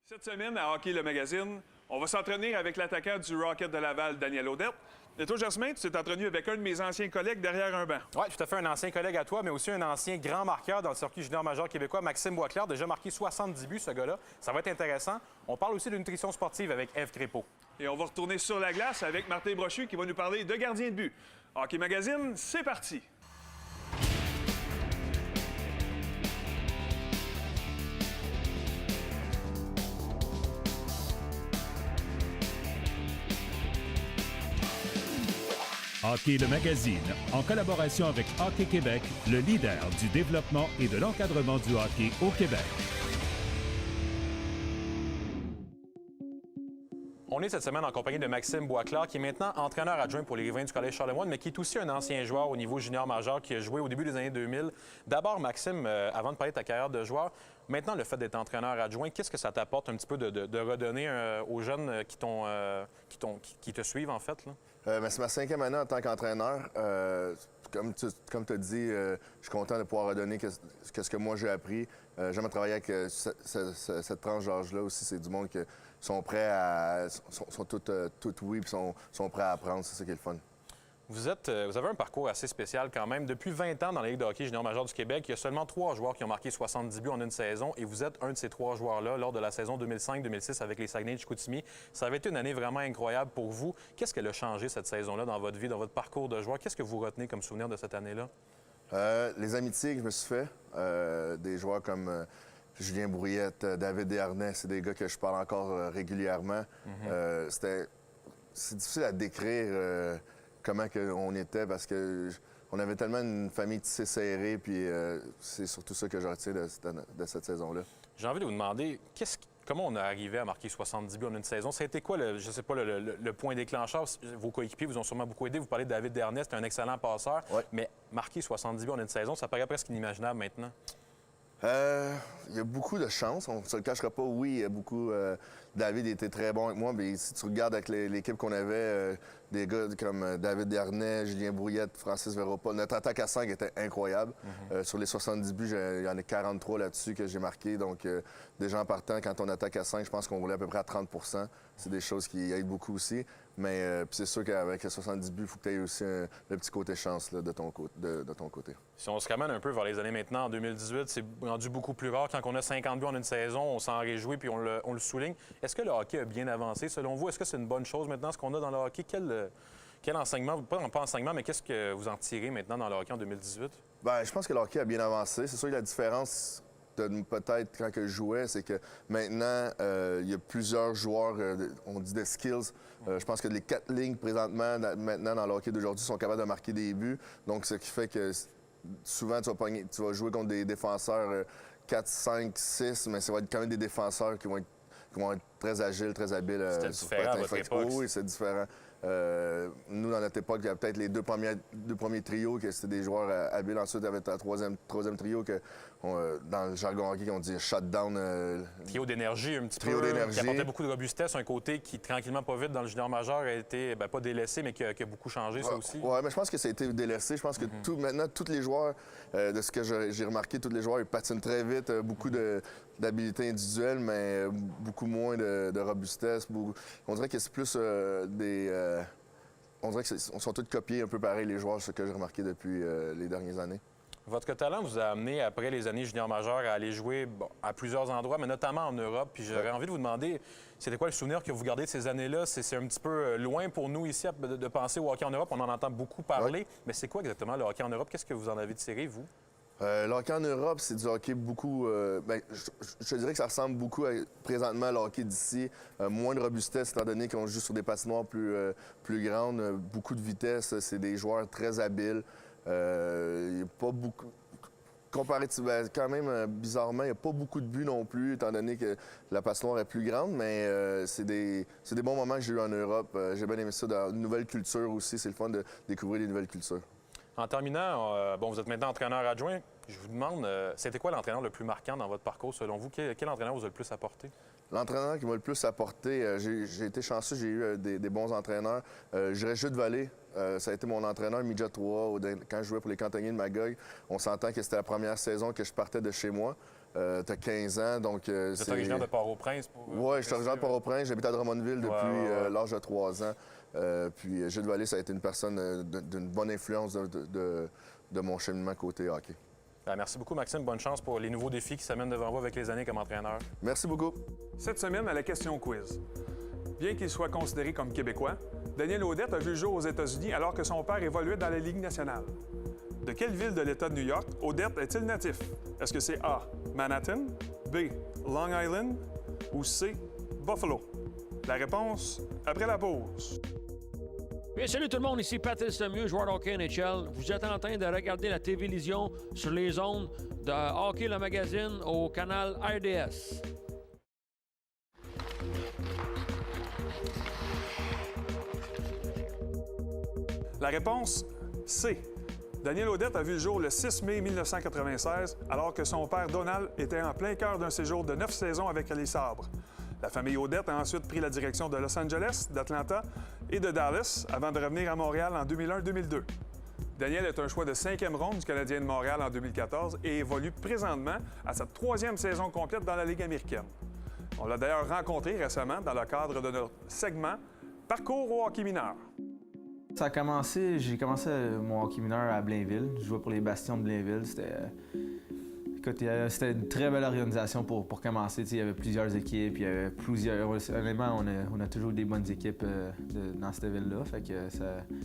Cette semaine, à Hockey le Magazine, on va s'entraîner avec l'attaquant du Rocket de Laval, Daniel Audette. Et toi, Jasmin, tu t'es entretenu avec un de mes anciens collègues derrière un banc. Oui, tout à fait. Un ancien collègue à toi, mais aussi un ancien grand marqueur dans le circuit junior majeur québécois, Maxime Boisclair. Déjà marqué 70 buts, ce gars-là. Ça va être intéressant. On parle aussi de nutrition sportive avec Ève Crépeau. Et on va retourner sur la glace avec Martin Brochu qui va nous parler de gardien de but. Hockey Magazine, c'est parti! Hockey le Magazine, en collaboration avec Hockey Québec, le leader du développement et de l'encadrement du hockey au Québec. On est cette semaine en compagnie de Maxime Boisclair, qui est maintenant entraîneur adjoint pour les Riverains du Collège Charlemagne, mais qui est aussi un ancien joueur au niveau junior majeur qui a joué au début des années 2000. D'abord, Maxime, avant de parler de ta carrière de joueur, maintenant, le fait d'être entraîneur adjoint, qu'est-ce que ça t'apporte un petit peu de redonner aux jeunes qui te suivent, en fait, là? C'est ma 5e année en tant qu'entraîneur. Comme tu as dit, je suis content de pouvoir redonner ce que moi j'ai appris. J'aime travailler avec cette tranche d'âge-là aussi. C'est du monde qui sont prêts à... sont tout oui, puis sont prêts à apprendre. C'est ça qui est le fun. Vous avez un parcours assez spécial quand même. Depuis 20 ans dans la Ligue de hockey junior majeur du Québec, il y a seulement 3 joueurs qui ont marqué 70 buts en une saison et vous êtes un de ces 3 joueurs-là lors de la saison 2005-2006 avec les Saguenay de Chicoutimi. Ça avait été une année vraiment incroyable pour vous. Qu'est-ce qu'elle a changé cette saison-là dans votre vie, dans votre parcours de joueur? Qu'est-ce que vous retenez comme souvenir de cette année-là? Les amitiés que je me suis fait, des joueurs comme Julien Brouillette, David Desharnais, c'est des gars que je parle encore régulièrement. C'est difficile à décrire comment on était parce que on avait tellement une famille tissée serrée, puis c'est surtout ça que je retiens de cette saison-là. J'ai envie de vous demander, comment on est arrivé à marquer 70 buts en une saison? Ça a été quoi, le point déclencheur? Vos coéquipiers vous ont sûrement beaucoup aidé. Vous parlez de David Desharnais, c'est un excellent passeur. Ouais. Mais marquer 70 buts en une saison, ça paraît presque inimaginable maintenant. Il y a beaucoup de chance, on ne se le cachera pas. Oui, il y a beaucoup. David était très bon avec moi, mais si tu regardes avec l'équipe qu'on avait, des gars comme David Desharnais, Julien Brouillette, Francis Véropol, notre attaque à 5 était incroyable. Sur les 70 buts, il y en a 43 là-dessus que j'ai marqué. Donc, déjà en partant, quand on attaque à 5, je pense qu'on roulait à peu près à 30 %. C'est des choses qui aident beaucoup aussi. Mais c'est sûr qu'avec les 70 buts, il faut que tu aies aussi le petit côté chance là, de ton côté. Si on se ramène un peu vers les années maintenant, en 2018, c'est rendu beaucoup plus rare. Quand on a 50 buts en une saison, on s'en réjouit puis on le souligne. Est-ce que le hockey a bien avancé selon vous? Est-ce que c'est une bonne chose maintenant ce qu'on a dans le hockey? Quel enseignement, pas enseignement, mais qu'est-ce que vous en tirez maintenant dans le hockey en 2018? Bien, je pense que le hockey a bien avancé. C'est sûr que la différence peut-être quand je jouais, c'est que maintenant, il y a plusieurs joueurs, on dit de skills. Je pense que les 4 lignes présentement, maintenant, dans le hockey d'aujourd'hui, sont capables de marquer des buts. Donc, ce qui fait que souvent, tu vas jouer contre des défenseurs 4, 5, 6, mais ça va être quand même des défenseurs qui vont être très agiles, très habiles. C'était différent à votre époque. Oui, c'est différent. Nous, dans notre époque, il y avait peut-être les deux premiers trios, que c'était des joueurs habiles. Ensuite, il y avait un troisième trio que, dans le jargon hockey, on dit shutdown. Trio d'énergie, un petit trio peu, d'énergie. qui apportait beaucoup de robustesse. Un côté qui, tranquillement, pas vite, dans le junior majeur, a été, pas délaissé, mais qui a beaucoup changé, ça aussi. Oui, mais je pense que ça a été délaissé. Je pense que maintenant, tous les joueurs, de ce que j'ai remarqué, tous les joueurs, ils patinent très vite. Beaucoup d'habileté individuelle, mais beaucoup moins de robustesse. On dirait que c'est plus on dirait qu'ils sont tous copiés un peu pareil, les joueurs, ce que j'ai remarqué depuis les dernières années. Votre talent vous a amené, après les années junior majeures, à aller jouer à plusieurs endroits, mais notamment en Europe. Puis j'aurais envie de vous demander, c'était quoi le souvenir que vous gardez de ces années-là? C'est un petit peu loin pour nous ici de penser au hockey en Europe. On en entend beaucoup parler. Ouais. Mais c'est quoi exactement le hockey en Europe? Qu'est-ce que vous en avez tiré, vous? Le hockey en Europe, c'est du hockey beaucoup... je dirais que ça ressemble beaucoup présentement à le hockey d'ici. Moins de robustesse, étant donné qu'on joue sur des patinoires plus grandes. Beaucoup de vitesse. C'est des joueurs très habiles. Il n'y a pas beaucoup... Comparativement, quand même, bizarrement, il n'y a pas beaucoup de buts non plus, étant donné que la patinoire est plus grande, mais c'est des bons moments que j'ai eu en Europe. J'ai bien aimé ça. Dans une nouvelle culture aussi, c'est le fun de découvrir des nouvelles cultures. En terminant, vous êtes maintenant entraîneur adjoint. Je vous demande, c'était quoi l'entraîneur le plus marquant dans votre parcours, selon vous? Quel entraîneur vous a le plus apporté? L'entraîneur qui m'a le plus apporté, j'ai été chanceux, j'ai eu des bons entraîneurs. Je dirais Jude Vallée, ça a été mon entraîneur Midget 3 quand je jouais pour les Cantonniers de Magog. On s'entend que c'était la première saison que je partais de chez moi. t'as 15 ans, donc Vous êtes originaire de Port-au-Prince? Oui, je suis originaire de Port-au-Prince. J'habite à Drummondville depuis l'âge de 3 ans. Puis Gilles Vallée, ça a été une personne d'une bonne influence de mon cheminement côté hockey. Merci beaucoup, Maxime. Bonne chance pour les nouveaux défis qui s'amènent devant vous avec les années comme entraîneur. Merci beaucoup. Cette semaine, à la question quiz. Bien qu'il soit considéré comme québécois, Daniel Audette a vu le jour aux États-Unis alors que son père évoluait dans la Ligue nationale. De quelle ville de l'État de New York Audette est-il natif? Est-ce que c'est A. Manhattan, B. Long Island ou C. Buffalo? La réponse après la pause. Bien, salut tout le monde, ici Patrice Lemieux, joueur de hockey NHL. Vous êtes en train de regarder la télévision sur les ondes de Hockey le Magazine au canal RDS. La réponse C. Daniel Audette a vu le jour le 6 mai 1996, alors que son père Donald était en plein cœur d'un séjour de 9 saisons avec les Sabres. La famille Audette a ensuite pris la direction de Los Angeles, d'Atlanta et de Dallas avant de revenir à Montréal en 2001-2002. Daniel est un choix de 5e ronde du Canadien de Montréal en 2014 et évolue présentement à sa 3e saison complète dans la Ligue américaine. On l'a d'ailleurs rencontré récemment dans le cadre de notre segment Parcours au hockey mineur. J'ai commencé mon hockey mineur à Blainville. Je jouais pour les Bastions de Blainville. C'était une très belle organisation pour commencer. Il y avait plusieurs équipes, honnêtement, on a toujours eu des bonnes équipes dans cette ville-là. Fait que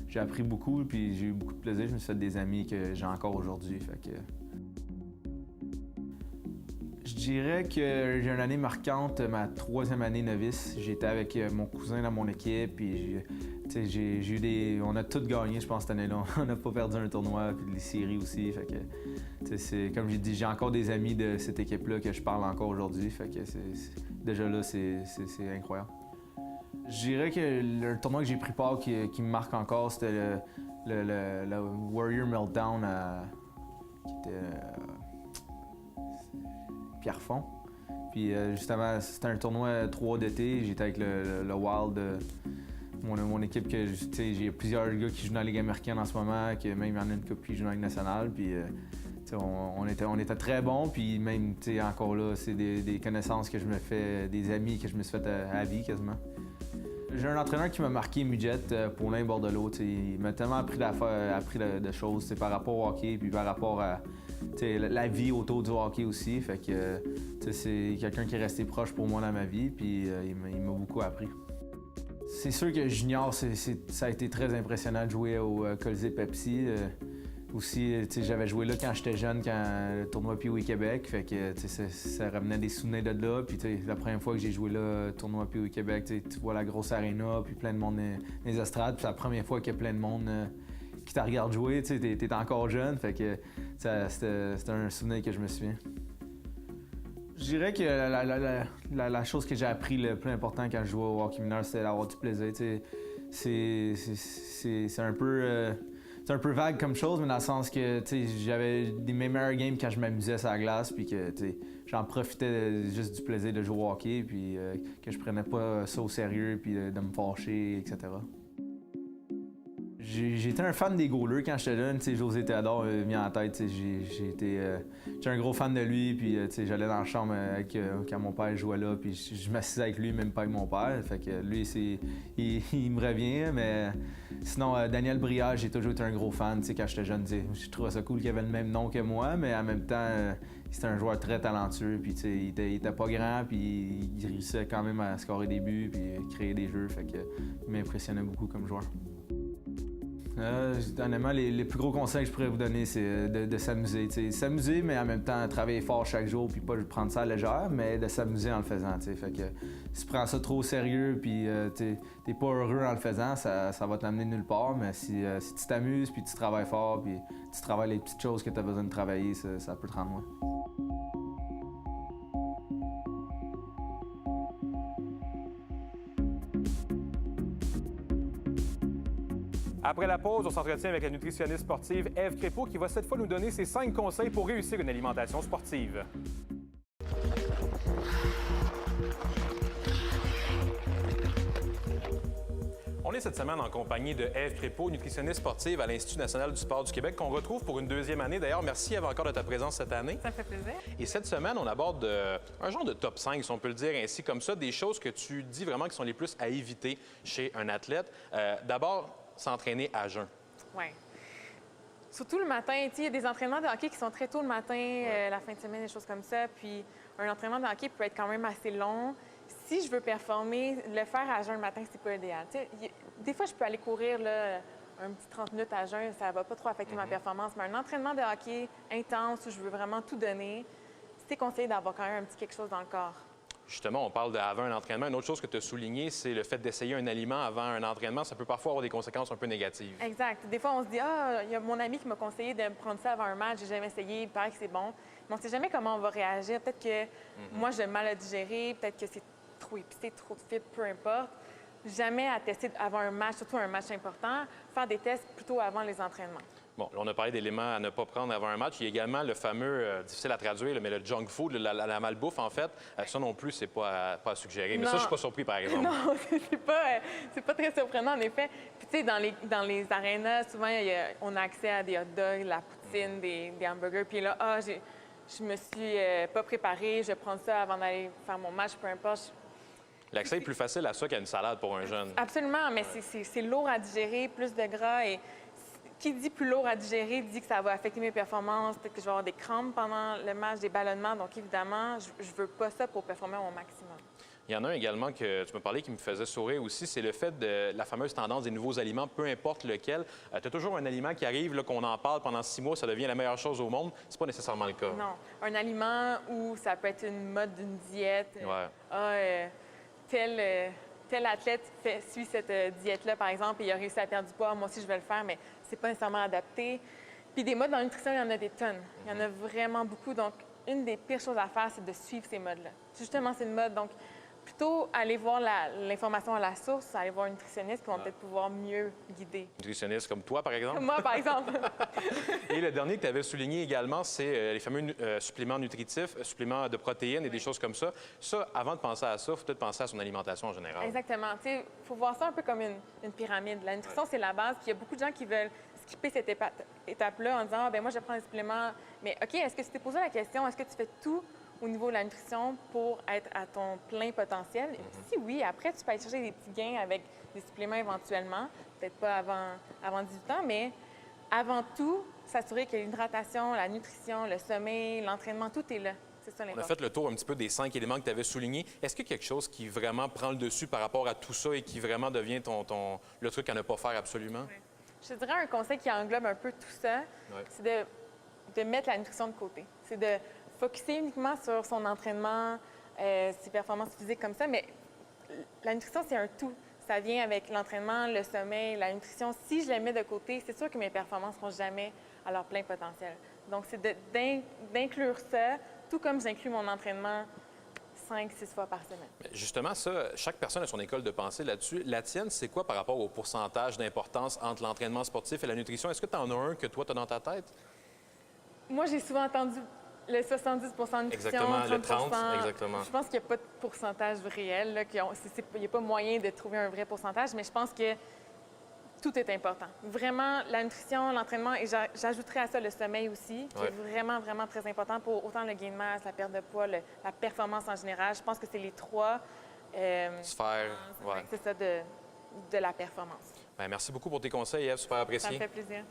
j'ai appris beaucoup, puis j'ai eu beaucoup de plaisir. Je me suis fait des amis que j'ai encore aujourd'hui. Je dirais que j'ai une année marquante, ma 3e année novice. J'étais avec mon cousin dans mon équipe, puis on a tout gagné, je pense, cette année-là. On n'a pas perdu un tournoi, puis les séries aussi. Fait que, comme j'ai dit, j'ai encore des amis de cette équipe-là que je parle encore aujourd'hui. Fait que déjà là, c'est incroyable. Je dirais que le tournoi que j'ai pris part qui me marque encore, c'était le Warrior Meltdown qui était Pierrefonds. Puis justement, c'était un tournoi 3 d'été. J'étais avec le Wild. Mon équipe, j'ai plusieurs gars qui jouent dans la Ligue américaine en ce moment, que même il y en a une couple qui joue dans la Ligue nationale. Puis, on était très bons, puis même encore là, c'est des connaissances que je me fais, des amis que je me suis fait à vie quasiment. J'ai un entraîneur qui m'a marqué, Mujet, Paulin Bordelot. Il m'a tellement appris de choses par rapport au hockey, puis par rapport à la vie autour du hockey aussi. Fait que c'est quelqu'un qui est resté proche pour moi dans ma vie, puis il m'a beaucoup appris. C'est sûr que junior, ça a été très impressionnant de jouer au Colisée Pepsi. Aussi, j'avais joué là quand j'étais jeune, quand le tournoi Pee-Wee Québec. Fait que ça ramenait des souvenirs de là. Puis la première fois que j'ai joué là, tournoi Pee-Wee Québec, tu vois la grosse aréna, puis plein de monde dans les estrades. Puis c'est la première fois qu'il y a plein de monde qui te regarde jouer. T'es encore jeune. Fait que c'était un souvenir que je me souviens. Je dirais que la chose que j'ai appris le plus important quand je jouais au hockey mineur, c'était d'avoir du plaisir. C'est un peu vague comme chose, mais dans le sens que j'avais mes meilleurs games quand je m'amusais sur la glace, puis que j'en profitais juste du plaisir de jouer au hockey, puis que je prenais pas ça au sérieux, puis de me fâcher, etc. J'étais un fan des goalers quand j'étais jeune. José Théodore m'a mis en tête. J'étais un gros fan de lui. Puis j'allais dans la chambre quand mon père jouait là. Puis je m'assisais avec lui, même pas avec mon père. Fait que lui, il me revient. Mais sinon, Daniel Brière, j'ai toujours été un gros fan. Quand j'étais jeune, je trouvais ça cool qu'il avait le même nom que moi. Mais en même temps, c'était un joueur très talentueux. Puis il était pas grand. Puis il réussissait quand même à scorer des buts. Puis créer des jeux. Fait que il m'impressionnait beaucoup comme joueur. Honnêtement, les plus gros conseils que je pourrais vous donner, c'est de s'amuser. S'amuser, mais en même temps, travailler fort chaque jour, puis pas prendre ça à légère, mais de s'amuser en le faisant. Fait que si tu prends ça trop au sérieux, puis t'es pas heureux en le faisant, ça va t'amener nulle part. Mais si tu t'amuses, puis tu travailles fort, puis tu travailles les petites choses que tu as besoin de travailler, ça peut te rendre loin. Après la pause, on s'entretient avec la nutritionniste sportive Ève Crépeau qui va cette fois nous donner ses 5 conseils pour réussir une alimentation sportive. On est cette semaine en compagnie de Ève Crépeau, nutritionniste sportive à l'Institut national du sport du Québec, qu'on retrouve pour une deuxième année. D'ailleurs, merci Ève encore de ta présence cette année. Ça me fait plaisir. Et cette semaine, on aborde un genre de top 5, si on peut le dire ainsi, comme ça, des choses que tu dis vraiment qui sont les plus à éviter chez un athlète. D'abord, s'entraîner à jeun. Oui. Surtout le matin, il y a des entraînements de hockey qui sont très tôt le matin, la fin de semaine, des choses comme ça. Puis un entraînement de hockey peut être quand même assez long. Si je veux performer, le faire à jeun le matin, c'est pas idéal. Des fois, je peux aller courir là, un petit 30 minutes à jeun, ça va pas trop affecter ma performance. Mais un entraînement de hockey intense où je veux vraiment tout donner, c'est conseillé d'avoir quand même un petit quelque chose dans le corps. Justement, on parle d'avant un entraînement. Une autre chose que tu as souligné, c'est le fait d'essayer un aliment avant un entraînement. Ça peut parfois avoir des conséquences un peu négatives. Exact. Des fois, on se dit « Ah, il y a mon ami qui m'a conseillé de prendre ça avant un match, j'ai jamais essayé, il paraît que c'est bon. » Mais on ne sait jamais comment on va réagir. Peut-être que moi, j'ai mal à digérer, peut-être que c'est trop épicé, trop de fibres, peu importe. Jamais à tester avant un match, surtout un match important, faire des tests plutôt avant les entraînements. Bon, là, on a parlé d'éléments à ne pas prendre avant un match. Il y a également le fameux, difficile à traduire, mais le junk food, la malbouffe, en fait. Ça non plus, c'est pas à suggérer. Mais Non. ça, je suis pas surpris, par exemple. Non, c'est pas très surprenant, en effet. Puis, tu sais, dans les arénas, souvent, on a accès à des hot dogs, la poutine, des hamburgers. Puis là, je me suis pas préparée, je vais prendre ça avant d'aller faire mon match, peu importe. L'accès est plus facile à ça qu'à une salade pour un jeune. Absolument, mais c'est lourd à digérer, plus de gras. Et qui dit plus lourd à digérer dit que ça va affecter mes performances, peut-être que je vais avoir des crampes pendant le match, des ballonnements. Donc, évidemment, je veux pas ça pour performer à mon maximum. Il y en a un également que tu me parlais qui me faisait sourire aussi, c'est le fait de la fameuse tendance des nouveaux aliments, peu importe lequel. Tu as toujours un aliment qui arrive, là, qu'on en parle pendant 6 mois, ça devient la meilleure chose au monde. C'est pas nécessairement le cas. Non. Un aliment où ça peut être une mode d'une diète. Tel athlète suit cette diète-là, par exemple, et il a réussi à perdre du poids. Moi aussi, je vais le faire, mais c'est pas nécessairement adapté. Puis des modes dans la nutrition, il y en a des tonnes. Il y en a vraiment beaucoup. Donc, une des pires choses à faire, c'est de suivre ces modes-là. Justement, c'est une mode. Donc, plutôt aller voir l'information à la source, aller voir un nutritionniste qui vont peut-être pouvoir mieux guider. Nutritionniste comme toi, par exemple? Moi, par exemple. Et le dernier que tu avais souligné également, c'est les fameux suppléments nutritifs, suppléments de protéines et des choses comme ça. Ça, avant de penser à ça, il faut peut-être penser à son alimentation en général. Exactement. Il faut voir ça un peu comme une pyramide. La nutrition, c'est la base. Puis il y a beaucoup de gens qui veulent skipper cette étape-là en disant « Ah, ben moi, je vais prendre des suppléments. » Mais OK, est-ce que tu t'es posé la question, est-ce que tu fais tout au niveau de la nutrition pour être à ton plein potentiel? Si oui, après, tu peux aller chercher des petits gains avec des suppléments éventuellement, peut-être pas avant 18 ans, mais avant tout, s'assurer que l'hydratation, la nutrition, le sommeil, l'entraînement, tout est là. C'est ça l'important. On a fait le tour un petit peu des 5 éléments que tu avais soulignés. Est-ce qu'il y a quelque chose qui vraiment prend le dessus par rapport à tout ça et qui vraiment devient le truc à ne pas faire absolument? Oui. Je dirais un conseil qui englobe un peu tout ça, c'est de mettre la nutrition de côté. C'est de focusser uniquement sur son entraînement, ses performances physiques comme ça, mais la nutrition, c'est un tout. Ça vient avec l'entraînement, le sommeil, la nutrition. Si je les mets de côté, c'est sûr que mes performances ne seront jamais à leur plein potentiel. Donc, c'est d'inclure ça, tout comme j'inclus mon entraînement 5-6 fois par semaine. Justement, ça, chaque personne a son école de pensée là-dessus. La tienne, c'est quoi par rapport au pourcentage d'importance entre l'entraînement sportif et la nutrition? Est-ce que tu en as un que toi, tu as dans ta tête? Moi, j'ai souvent entendu le 70 de nutrition, exactement, 30 le 30 exactement. Je pense qu'il n'y a pas de pourcentage réel. Il n'y a pas moyen de trouver un vrai pourcentage, mais je pense que tout est important. Vraiment, la nutrition, l'entraînement, et j'ajouterais à ça le sommeil aussi, qui est vraiment, vraiment très important pour autant le gain de masse, la perte de poids, la performance en général. Je pense que c'est les 3 sphères c'est ça, de la performance. Bien, merci beaucoup pour tes conseils, Ève. Super apprécié. Ça me fait plaisir.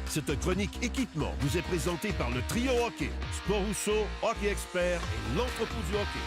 Cette chronique équipement vous est présentée par le Trio Hockey, Sport Rousseau, Hockey Expert et l'Entrepôt du Hockey.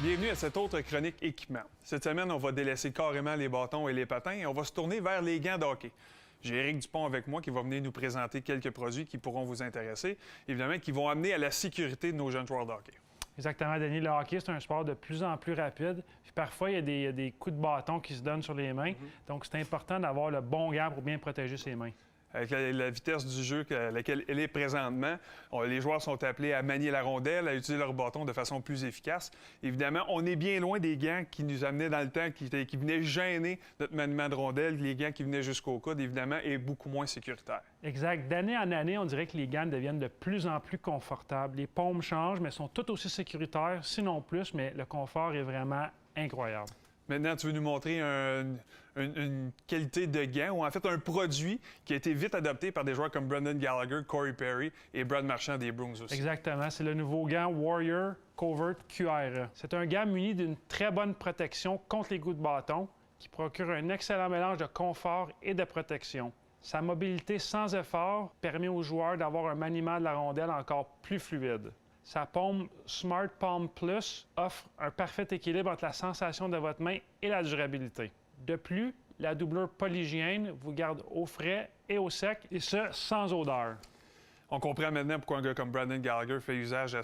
Bienvenue à cette autre chronique équipement. Cette semaine, on va délaisser carrément les bâtons et les patins et on va se tourner vers les gants de hockey. J'ai Éric Dupont avec moi qui va venir nous présenter quelques produits qui pourront vous intéresser, évidemment, qui vont amener à la sécurité de nos jeunes joueurs de hockey. Exactement, Denis. Le hockey, c'est un sport de plus en plus rapide. Puis parfois, il y a des coups de bâton qui se donnent sur les mains. Donc, c'est important d'avoir le bon gant pour bien protéger ses mains. avec la vitesse du jeu à laquelle elle est présentement, les joueurs sont appelés à manier la rondelle, à utiliser leur bâton de façon plus efficace. Évidemment, on est bien loin des gants qui nous amenaient dans le temps, qui venaient gêner notre maniement de rondelle. Les gants qui venaient jusqu'au coude, évidemment, est beaucoup moins sécuritaire. Exact. D'année en année, on dirait que les gants deviennent de plus en plus confortables. Les paumes changent, mais sont tout aussi sécuritaires, sinon plus, mais le confort est vraiment incroyable. Maintenant, tu veux nous montrer une qualité de gant, ou en fait un produit qui a été vite adopté par des joueurs comme Brendan Gallagher, Corey Perry et Brad Marchand des Bruins aussi. Exactement. C'est le nouveau gant Warrior Covert QRE. C'est un gant muni d'une très bonne protection contre les coups de bâton qui procure un excellent mélange de confort et de protection. Sa mobilité sans effort permet aux joueurs d'avoir un maniement de la rondelle encore plus fluide. Sa paume Smart Palm Plus offre un parfait équilibre entre la sensation de votre main et la durabilité. De plus, la doublure polyhygiène vous garde au frais et au sec, et ce, sans odeur. On comprend maintenant pourquoi un gars comme Brendan Gallagher fait usage à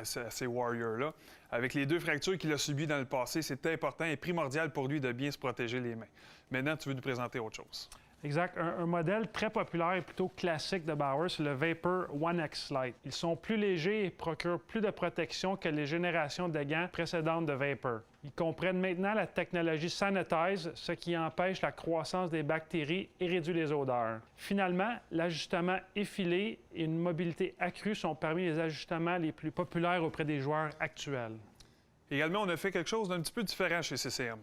ces Warriors-là. Avec les 2 fractures qu'il a subies dans le passé, c'est important et primordial pour lui de bien se protéger les mains. Maintenant, tu veux nous présenter autre chose. Exact. Un modèle très populaire et plutôt classique de Bauer, c'est le Vapor One X Lite. Ils sont plus légers et procurent plus de protection que les générations de gants précédentes de Vapor. Ils comprennent maintenant la technologie Sanitize, ce qui empêche la croissance des bactéries et réduit les odeurs. Finalement, l'ajustement effilé et une mobilité accrue sont parmi les ajustements les plus populaires auprès des joueurs actuels. Également, on a fait quelque chose d'un petit peu différent chez CCM.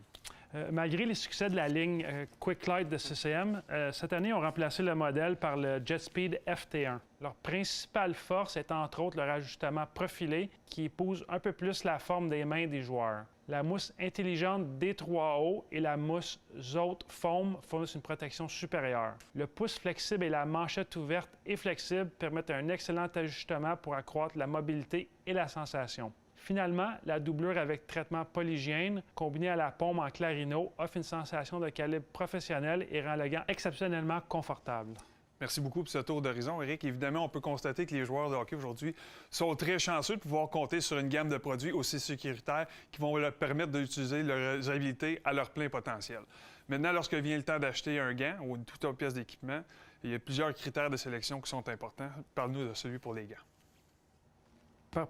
Malgré les succès de la ligne Quick Lite de CCM, cette année, on a remplacé le modèle par le JetSpeed FT1. Leur principale force est entre autres leur ajustement profilé qui épouse un peu plus la forme des mains des joueurs. La mousse intelligente D3O et la mousse Zote Foam fournissent une protection supérieure. Le pouce flexible et la manchette ouverte et flexible permettent un excellent ajustement pour accroître la mobilité et la sensation. Finalement, la doublure avec traitement polyhygiène combinée à la paume en clarino offre une sensation de calibre professionnel et rend le gant exceptionnellement confortable. Merci beaucoup pour ce tour d'horizon, Éric. Évidemment, on peut constater que les joueurs de hockey aujourd'hui sont très chanceux de pouvoir compter sur une gamme de produits aussi sécuritaires qui vont leur permettre d'utiliser leurs habilités à leur plein potentiel. Maintenant, lorsque vient le temps d'acheter un gant ou toute autre pièce d'équipement, il y a plusieurs critères de sélection qui sont importants. Parle-nous de celui pour les gants.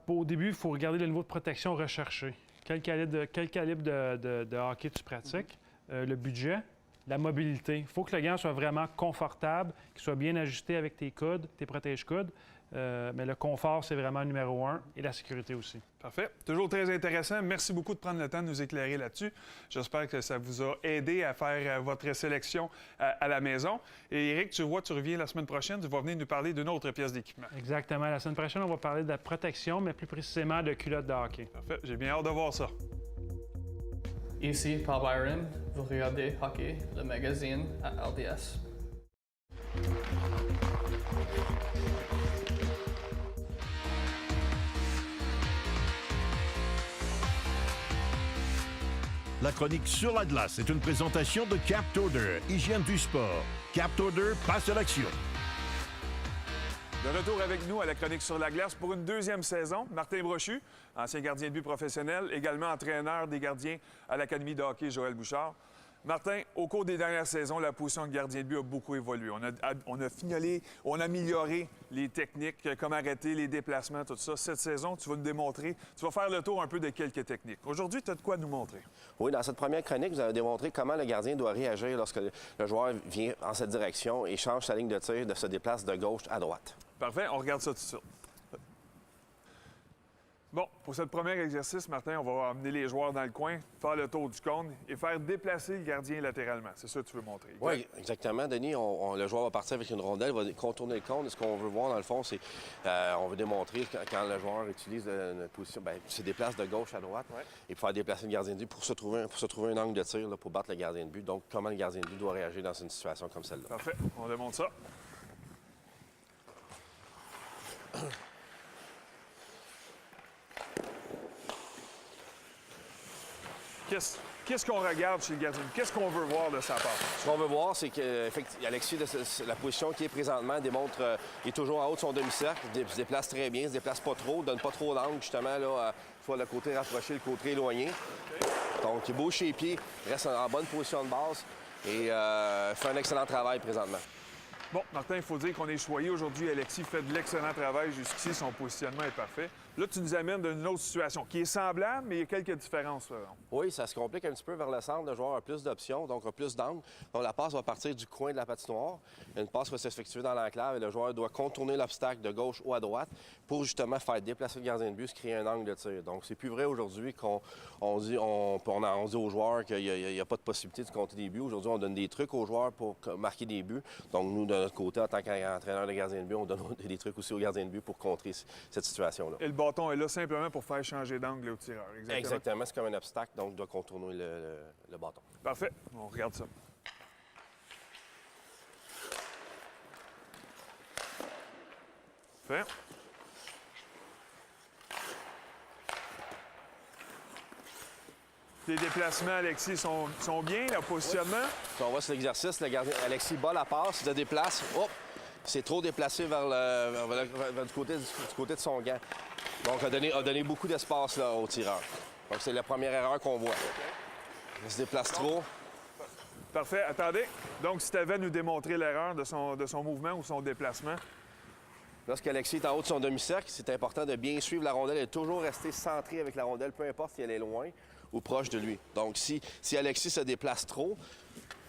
Au début, il faut regarder le niveau de protection recherché. Quel calibre de hockey tu pratiques, le budget, la mobilité. Il faut que le gant soit vraiment confortable, qu'il soit bien ajusté avec tes coudes, tes protège-coudes. Mais le confort, c'est vraiment numéro 1 et la sécurité aussi. Parfait. Toujours très intéressant. Merci beaucoup de prendre le temps de nous éclairer là-dessus. J'espère que ça vous a aidé à faire votre sélection à la maison. Et Éric, tu reviens la semaine prochaine. Tu vas venir nous parler d'une autre pièce d'équipement. Exactement. La semaine prochaine, on va parler de la protection, mais plus précisément de culottes de hockey. Parfait. J'ai bien hâte de voir ça. Ici Paul Byron, vous regardez Hockey, le magazine à RDS. La chronique sur la glace est une présentation de Captorder, hygiène du sport. Captorder, passe à l'action. De retour avec nous à la chronique sur la glace pour une 2e saison. Martin Brochu, ancien gardien de but professionnel, également entraîneur des gardiens à l'Académie de hockey Joël Bouchard. Martin, au cours des dernières saisons, la position de gardien de but a beaucoup évolué. On a fignolé, on a amélioré les techniques, comment arrêter, les déplacements, tout ça. Cette saison, tu vas nous démontrer, tu vas faire le tour un peu de quelques techniques. Aujourd'hui, tu as de quoi nous montrer? Oui, dans cette première chronique, vous avez démontré comment le gardien doit réagir lorsque le joueur vient en cette direction et change sa ligne de tir, se déplace de gauche à droite. Parfait, on regarde ça tout de suite. Bon, pour ce premier exercice, Martin, on va emmener les joueurs dans le coin, faire le tour du cône et faire déplacer le gardien latéralement. C'est ça que tu veux montrer. Oui, exactement, Denis. Le joueur va partir avec une rondelle, va contourner le cône. Ce qu'on veut voir, dans le fond, c'est on veut démontrer quand le joueur utilise une position, se déplace de gauche à droite et faire déplacer le gardien de but pour se trouver un angle de tir là, pour battre le gardien de but. Donc, comment le gardien de but doit réagir dans une situation comme celle-là. Parfait. On démontre ça. Qu'est-ce qu'on regarde chez le gardien? Qu'est-ce qu'on veut voir de sa part? Ce qu'on veut voir, c'est qu'Alexis, la position qui est présentement, démontre qu'il est toujours en haut de son demi-cercle. Il se déplace très bien, il se déplace pas trop, donne pas trop d'angle, justement, là, soit le côté rapproché, le côté éloigné. Donc, il bouge ses pieds, reste en bonne position de base et fait un excellent travail présentement. Bon, Martin, il faut dire qu'on est choyé aujourd'hui. Alexis fait de l'excellent travail jusqu'ici. Son positionnement est parfait. Là, tu nous amènes dans une autre situation qui est semblable, mais il y a quelques différences. Oui, ça se complique un petit peu vers le centre. Le joueur a plus d'options, donc a plus d'angles. Donc la passe va partir du coin de la patinoire. Une passe va s'effectuer dans l'enclave et le joueur doit contourner l'obstacle de gauche ou à droite pour justement faire déplacer le gardien de but, se créer un angle de tir. Donc c'est plus vrai aujourd'hui qu'on dit aux joueurs qu'il n'y a pas de possibilité de compter des buts. Aujourd'hui, on donne des trucs aux joueurs pour marquer des buts. Donc nous, de notre côté, en tant qu'entraîneur de gardien de but, on donne des trucs aussi aux gardiens de but pour contrer cette situation-là. Et le bâton est là simplement pour faire changer d'angle au tireur. Exactement. C'est comme un obstacle, donc il doit contourner le bâton. Parfait. On regarde ça. Fait. Les déplacements, Alexis, sont bien, le positionnement? Oui. Si on va sur l'exercice, le gardien, Alexis bat la passe, il se déplace. Hop! C'est trop déplacé vers du côté de son gant. Donc, a donné beaucoup d'espace au tireur. Donc, c'est la première erreur qu'on voit. Il se déplace trop. Parfait. Attendez. Donc, si tu avais à nous démontrer l'erreur de son mouvement ou son déplacement. Lorsqu'Alexis est en haut de son demi-cercle, c'est important de bien suivre la rondelle et de toujours rester centré avec la rondelle, peu importe si elle est loin ou proche de lui. Donc, si Alexis se déplace trop,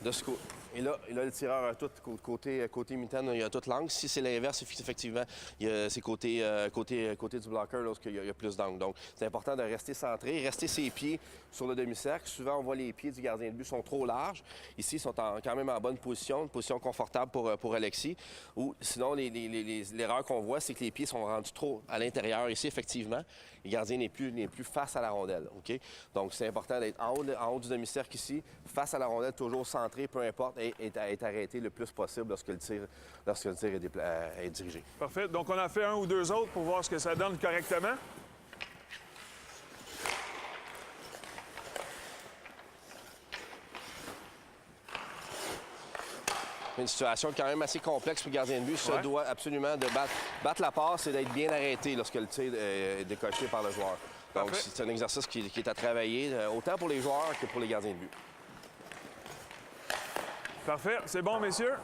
de ce côté. Et là, le tireur a tout côté mitaine, il a toute l'angle. Si c'est l'inverse, effectivement, c'est côté du bloqueur lorsqu'il y a plus d'angle. Donc, c'est important de rester centré, rester ses pieds sur le demi-cercle. Souvent, on voit les pieds du gardien de but sont trop larges. Ici, ils sont quand même en bonne position, une position confortable pour Alexis. Ou sinon, l'erreur qu'on voit, c'est que les pieds sont rendus trop à l'intérieur. Ici, effectivement, le gardien n'est plus face à la rondelle. OK? Donc, c'est important d'être en haut du demi-cercle ici, face à la rondelle, toujours centré, peu importe, et être arrêté le plus possible lorsque le tir est dirigé. Parfait. Donc, on en fait un ou deux autres pour voir ce que ça donne correctement. Une situation quand même assez complexe pour le gardien de but. Ça doit absolument de battre la passe et d'être bien arrêté lorsque le tir est décoché par le joueur. Donc, c'est un exercice qui est à travailler, autant pour les joueurs que pour les gardiens de but. Parfait. C'est bon, messieurs.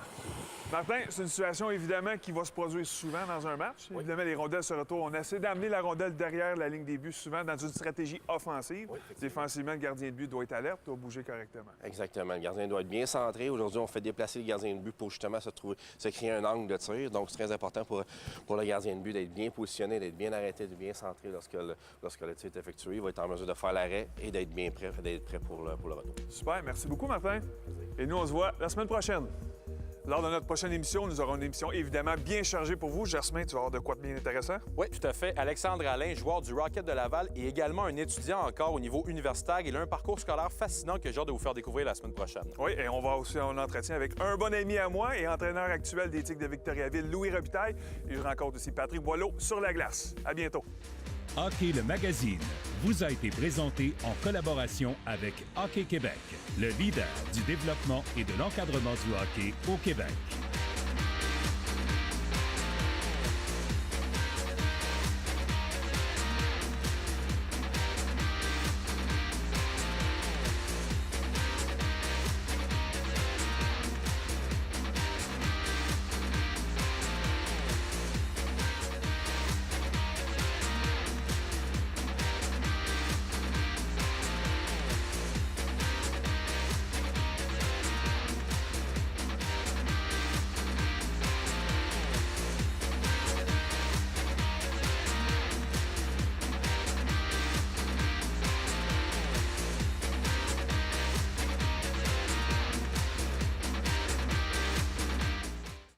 Martin, c'est une situation, évidemment, qui va se produire souvent dans un match. Oui. Évidemment, les rondelles se retournent. On essaie d'amener la rondelle derrière la ligne des buts, souvent dans une stratégie offensive. Oui, défensivement, le gardien de but doit être alerte, doit bouger correctement. Exactement. Le gardien doit être bien centré. Aujourd'hui, on fait déplacer le gardien de but pour justement se créer un angle de tir. Donc, c'est très important pour le gardien de but d'être bien positionné, d'être bien arrêté, d'être bien centré lorsque le tir est effectué. Il va être en mesure de faire l'arrêt et d'être bien prêt, pour le retour. Super. Merci beaucoup, Martin. Et nous, on se voit la semaine prochaine. Lors de notre prochaine émission, nous aurons une émission évidemment bien chargée pour vous. Jasmin, tu vas avoir de quoi de bien intéressant? Oui, tout à fait. Alexandre Alain, joueur du Rocket de Laval et également un étudiant encore au niveau universitaire. Il a un parcours scolaire fascinant que j'ai hâte de vous faire découvrir la semaine prochaine. Oui, et on va aussi en entretien avec un bon ami à moi et entraîneur actuel des Tigres de Victoriaville, Louis Robitaille. Et je rencontre aussi Patrick Boileau sur la glace. À bientôt. Hockey le magazine vous a été présenté en collaboration avec Hockey Québec, le leader du développement et de l'encadrement du hockey au Québec.